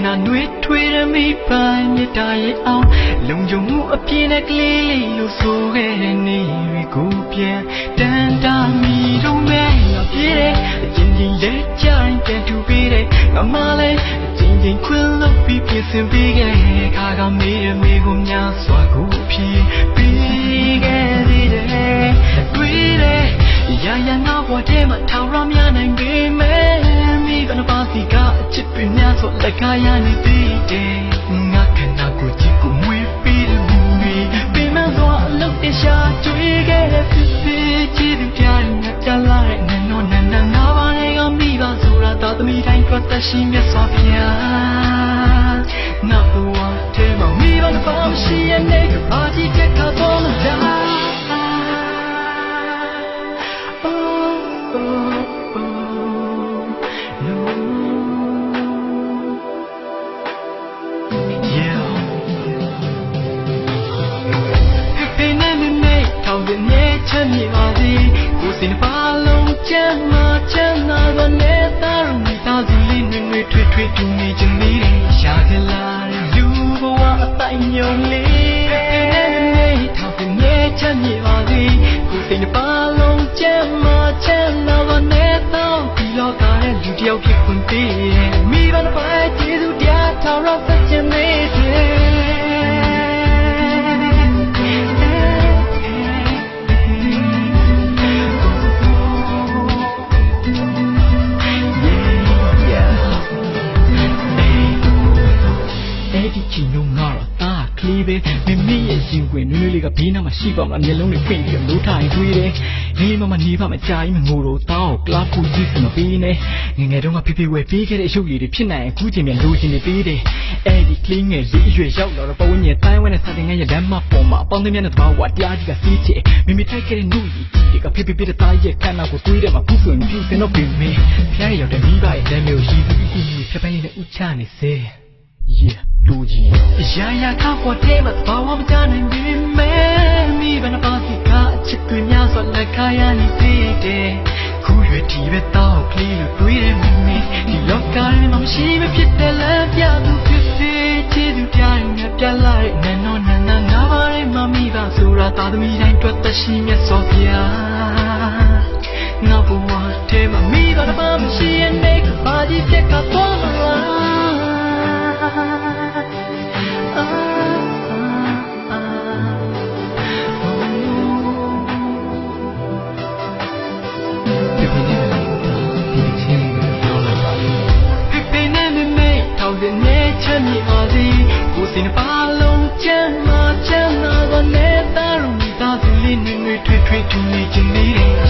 နာနွေထွေးရမိပိုင်မြတ်တာရဲ့အောင်လုံခြုံမှုအပြည့်နဲ့ကလေးလေးလို့ဆိုခဲ့တဲ့နေတွေကိုပြန်တန်တာမီတော့မဲ့ပြည့်တဲ့အချင်းချင်းလက်ကြိုင်ပြန်ထူပေးတဲ့ငါမလေးအချင်းချင်းခွင်လို့ပြီးပြင်ဆင်ပေးခဲ့ခါကမေးရမေးကိုများစွာကိုဖြစ်ပြီးခဲ့သေးတယ်တွေ့တယ်ရာရာငါဘဝထဲမှာထောင်ရများနိုင်ပေမဲ့မိဘနှစ်ပါးစီကအချစ်ပင်များဆိုလက်ကားရနေသေးတယ်ငါခန္ဓာကိုယ်ချစ်ကိုမွေးပြီးတဲ့လူတွေပင်မစွာအလုပ်တရှာတွေ့ခဲ့တဲ့ဖြစ်ဖြစ်ချစ်သူကြားငါကြလာတဲ့နန်းတော်နန်းနာပါနဲ့ကမိဘဆိုတာသာသမီတိုင်းတွတ်သက်ရှိမြတ်စွာဘုရားငါဘဝထဲမှာမိဘနှစ်ပါးရှိရတဲ့အာတိကခါပေါ်လာချမ်းမြေပါစေကိုယ်စင်ပါလုံးချမ်းသာချမ်းသာသောနဲ့သားရုံမိသားစုလေးနွေနွေထွေးထွေးတူနေခြင်းလေးရှာခလာလူဘဝအတိုင်းညုံလေးထောက်ပြနေချမ်းမြေပါစေကိုယ်စင်ပါလုံးချမ်းသာချမ်းသာသောနဲ့သားဒီလောကရဲ့လူတစ်ယောက်ဖြစ်ခွင့်ပေးမိဘတစ်ပါးကျေးဇူးတရားထောက်ရသက်ခြင်းလေးမိမိရဲ့ရှင်ကွင်နွေးနွေးလေးကဘေးနားမှာရှိပါမလားမျက်လုံးတွေဖွင့်ပြီးလို့ထိုင်တွေ့တယ်နေမနေပါမကြာကြီးမငိုတော့တောင်းကလာဖူးကြည့်စမပေးနဲ့ငငယ်တုန်းကဖေဖေဝဲပေးခဲ့တဲ့အရုပ်ရည်တွေဖြစ်နိုင်အခုချိန်မြန်လိုချင်နေသေးတယ်အဲ့ဒီကလေးငယ်လေးအရွယ်ရောက်လာတော့ပဝန်းကျင်တိုင်းဝဲနဲ့စာတင်ငယ်ရဲ့လမ်းမပေါ်မှာအပေါင်းအသင်းများနဲ့တဘာဝတရားကြီးကစီးချေမိမိထိုက်ခဲ့တဲ့နှုတ်ရည်တွေကဖေဖေပြတဲ့သားရဲ့ခန္ဓာကိုတွေးတယ်မှာခုဆိုရင်ပြူစင်တော့ပြင်မင်းဖျားရရောက်တဲ့မိဘရဲ့လက်မျိုးရှိသူကူကြီးဖြတ်ပိုင်းနဲ့ဥချနေစေလူကြီးရာရာခါပေါ်တဲ့မှာဘာမှမကြနိုင်ပြီမဲမိဘနှစ်ပါးစီကအချစ်တွေများစွာလက်ခါရနေသေးတယ်ခုရွယ်ဒီပဲတော့ကလေးလို့တွေးတယ်မိမိဒီလောကထဲမှာမရှိမဖြစ်တဲ့လက်ပြသူဖြစ်စေချစ်သူတရားငါပြလာတဲ့နန်းတော်နန်းနာငါပါရဲ့မမိပါဆိုတာသာသမီတိုင်းတွတ်သက်ရှိမြတ်စွာဘုရားငါဘဝထဲမှာမိဘတစ်ပါးမရှိရဲ့နေဘာကြီးပြတ်ကတော့မလားချမ်းမြေပါစေကိုယ်စင်ပါလုံးချမ်းသာချမ်းသာသောနဲ့သားရုံမိသားစုလေးနွေနွေထွေးထွေးတူနေခြင်းလေး